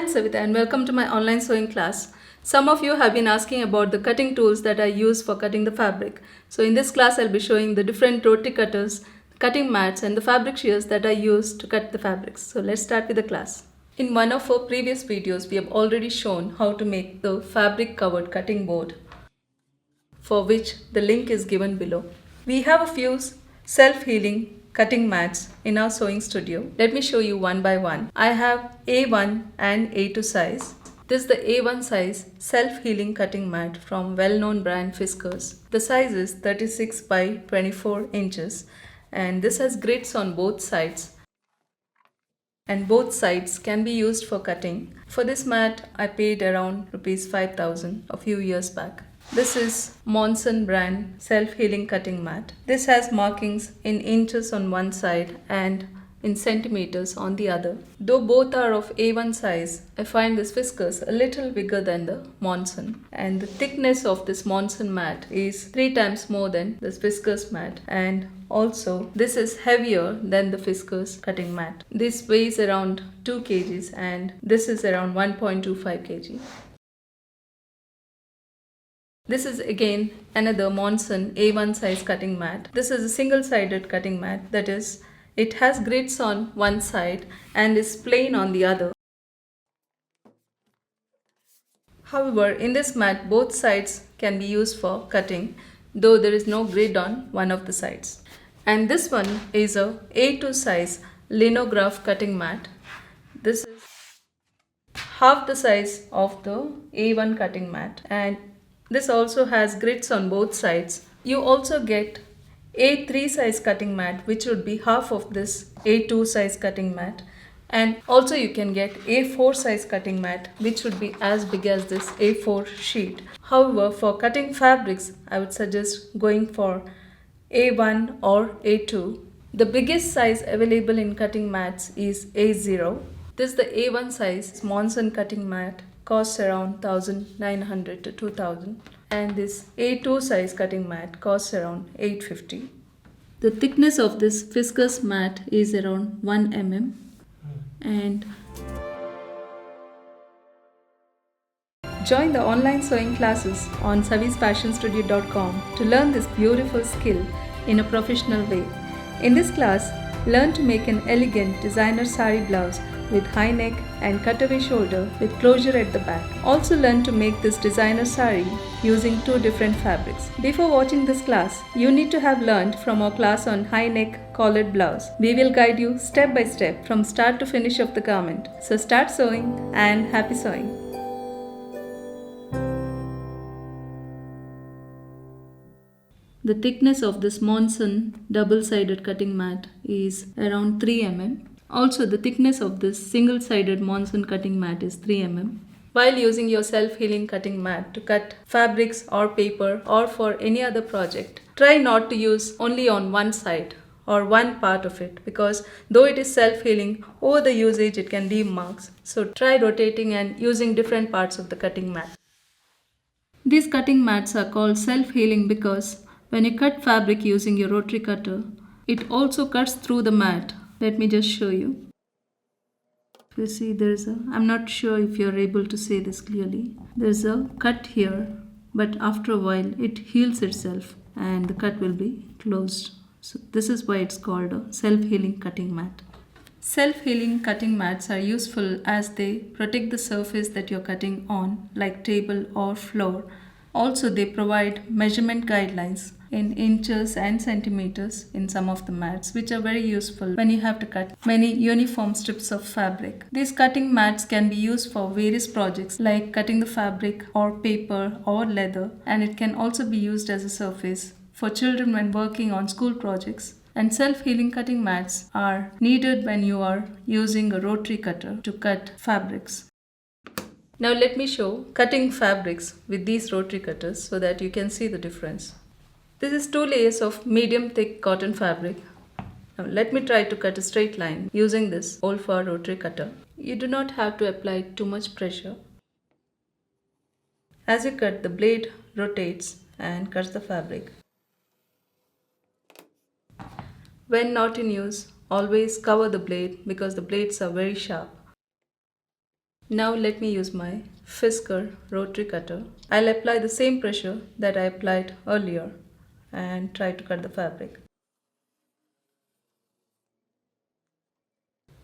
Savita and welcome to my online sewing class. Some of you have been asking about the cutting tools that I use for cutting the fabric. So in this class I'll be showing the different rotary cutters, cutting mats and the fabric shears that I use to cut the fabrics. So let's start with the class. In one of our previous videos we have already shown how to make the fabric covered cutting board, for which the link is given below. We have a few self-healing cutting mats in our sewing studio. Let me show you one by one. I have A1 and A2 size. This is the A1 size self-healing cutting mat from well-known brand Fiskars. The size is 36 by 24 inches and this has grits on both sides, and both sides can be used for cutting. For this mat I paid around rupees 5,000 a few years back. This is Monson brand self-healing cutting mat. This has markings in inches on one side and in centimeters on the other. Though both are of A1 size, I find this Fiskars a little bigger than the Monson. And the thickness of this Monson mat is 3 times more than this Fiskars mat. And also, this is heavier than the Fiskars cutting mat. This weighs around 2 kgs and this is around 1.25 kg. This is again another Monson A1 size cutting mat. This is a single-sided cutting mat, that is, it has grits on one side and is plain on the other. However, in this mat both sides can be used for cutting, though there is no grid on one of the sides. And this one is a A2 size linograph cutting mat. This is half the size of the A1 cutting mat, and this also has grits on both sides. You also get A3 size cutting mat, which would be half of this A2 size cutting mat. And also you can get A4 size cutting mat, which would be as big as this A4 sheet. However, for cutting fabrics, I would suggest going for A1 or A2. The biggest size available in cutting mats is A0. This is the A1 size Monson cutting mat. Costs around 1,900 to 2,000, and this A2 size cutting mat costs around 850. The thickness of this Fiskars mat is around 1 mm, and join the online sewing classes on savisfashionstudio.com to learn this beautiful skill in a professional way. In this class, learn to make an elegant designer sari blouse with high neck and cutaway shoulder with closure at the back. Also learn to make this designer sari using 2 different fabrics. Before watching this class, you need to have learned from our class on high neck collared blouse. We will guide you step by step from start to finish of the garment. So start sewing and happy sewing. The thickness of this Monson double-sided cutting mat is around 3 mm. Also, the thickness of this single-sided Monson cutting mat is 3 mm. While using your self-healing cutting mat to cut fabrics or paper or for any other project, try not to use only on one side or one part of it, because though it is self-healing, over the usage it can leave marks. So try rotating and using different parts of the cutting mat. These cutting mats are called self-healing because when you cut fabric using your rotary cutter, it also cuts through the mat. Let me just show you. If you see, I'm not sure if you're able to see this clearly. There's a cut here, but after a while it heals itself and the cut will be closed. So this is why it's called a self-healing cutting mat. Self-healing cutting mats are useful as they protect the surface that you're cutting on, like table or floor. Also, they provide measurement guidelines in inches and centimeters in some of the mats, which are very useful when you have to cut many uniform strips of fabric. These cutting mats can be used for various projects like cutting the fabric or paper or leather, and it can also be used as a surface for children when working on school projects. And self-healing cutting mats are needed when you are using a rotary cutter to cut fabrics. Now let me show cutting fabrics with these rotary cutters so that you can see the difference. This is 2 layers of medium thick cotton fabric. Now let me try to cut a straight line using this Olfa rotary cutter. You do not have to apply too much pressure. As you cut, the blade rotates and cuts the fabric. When not in use, always cover the blade because the blades are very sharp. Now let me use my Fisker rotary cutter. I'll apply the same pressure that I applied earlier and try to cut the fabric.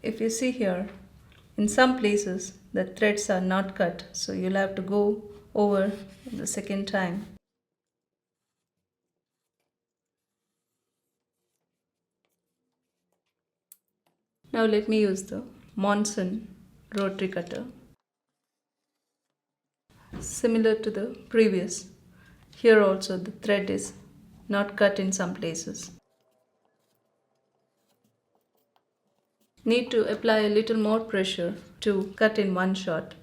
If you see here, in some places the threads are not cut, so you'll have to go over the second time. Now let me use the Monson rotary cutter. Similar to the previous, here also the thread is not cut in some places. Need to apply a little more pressure to cut in one shot.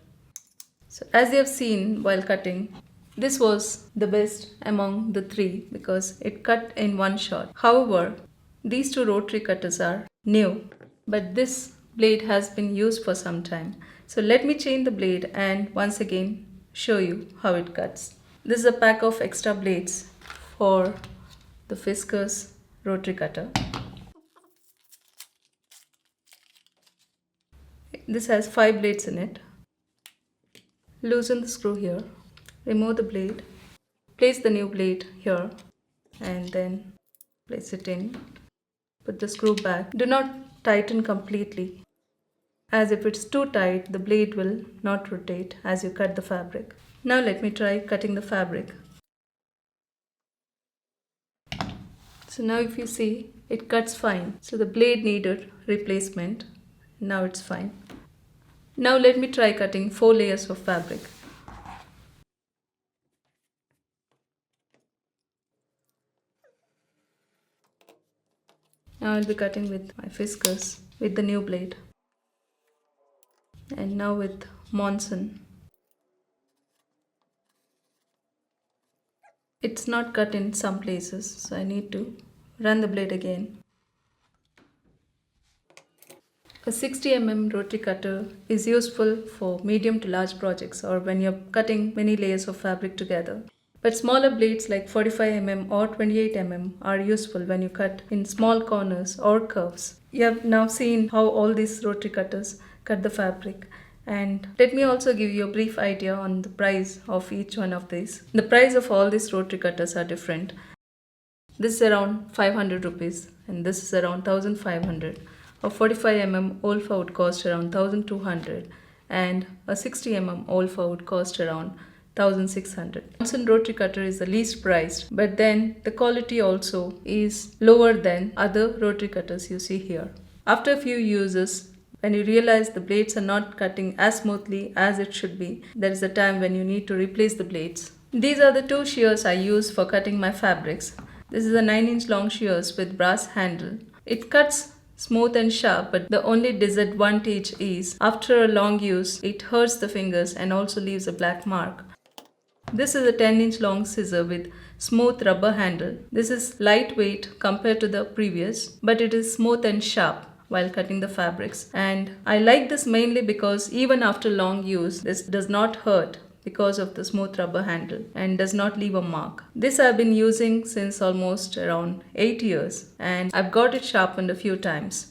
So as you have seen while cutting, this was the best among the three because it cut in one shot. However, these two rotary cutters are new, but this blade has been used for some time. So let me change the blade and once again show you how it cuts. This is a pack of extra blades for the Fisker's rotary cutter. This has 5 blades in it. Loosen the screw here, remove the blade, place the new blade here and then place it in. Put the screw back. Do not tighten completely, as if it's too tight the blade will not rotate as you cut the fabric. Now let me try cutting the fabric. So now if you see, it cuts fine. So the blade needed replacement. Now it's fine. Now let me try cutting 4 layers of fabric. Now I'll be cutting with my Fiskers with the new blade. And now with Monson. It's not cut in some places, so I need to run the blade again. A 60 mm rotary cutter is useful for medium to large projects or when you're cutting many layers of fabric together. But smaller blades like 45 mm or 28 mm are useful when you cut in small corners or curves. You have now seen how all these rotary cutters cut the fabric. And let me also give you a brief idea on the price of each one of these. The price of all these rotary cutters are different. This is around 500 rupees and this is around 1500. A 45 mm Olfa would cost around 1200 and a 60 mm Olfa would cost around 1600. Monson rotary cutter is the least priced, but then the quality also is lower than other rotary cutters you see here. After a few uses, when you realize the blades are not cutting as smoothly as it should be, there is a time when you need to replace the blades. These are the 2 shears I use for cutting my fabrics. This is a 9-inch long shears with brass handle. It cuts smooth and sharp, but the only disadvantage is after a long use, it hurts the fingers and also leaves a black mark. This is a 10-inch long scissor with smooth rubber handle. This is lightweight compared to the previous, but it is smooth and sharp while cutting the fabrics. And I like this mainly because even after long use, this does not hurt because of the smooth rubber handle and does not leave a mark. This I've been using since almost around 8 years and I've got it sharpened a few times.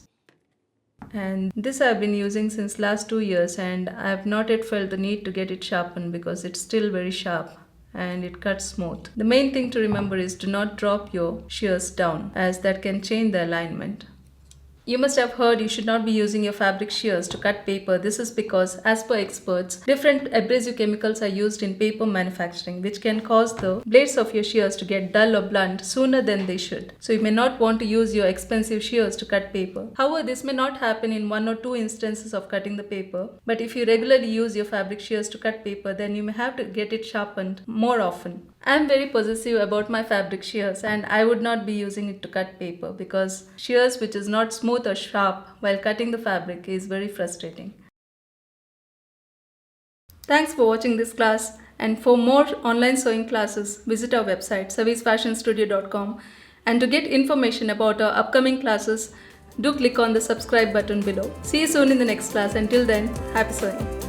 And this I've been using since last 2 years and I have not yet felt the need to get it sharpened because it's still very sharp and it cuts smooth. The main thing to remember is do not drop your shears down as that can change the alignment. You must have heard you should not be using your fabric shears to cut paper. This is because, as per experts, different abrasive chemicals are used in paper manufacturing, which can cause the blades of your shears to get dull or blunt sooner than they should. So you may not want to use your expensive shears to cut paper. However, this may not happen in 1 or 2 instances of cutting the paper. But if you regularly use your fabric shears to cut paper, then you may have to get it sharpened more often. I am very possessive about my fabric shears and I would not be using it to cut paper because shears which is not smooth or sharp while cutting the fabric is very frustrating. Thanks for watching this class, and for more online sewing classes visit our website savisfashionstudio.com, and to get information about our upcoming classes do click on the subscribe button below. See you soon in the next class. Until then, happy sewing.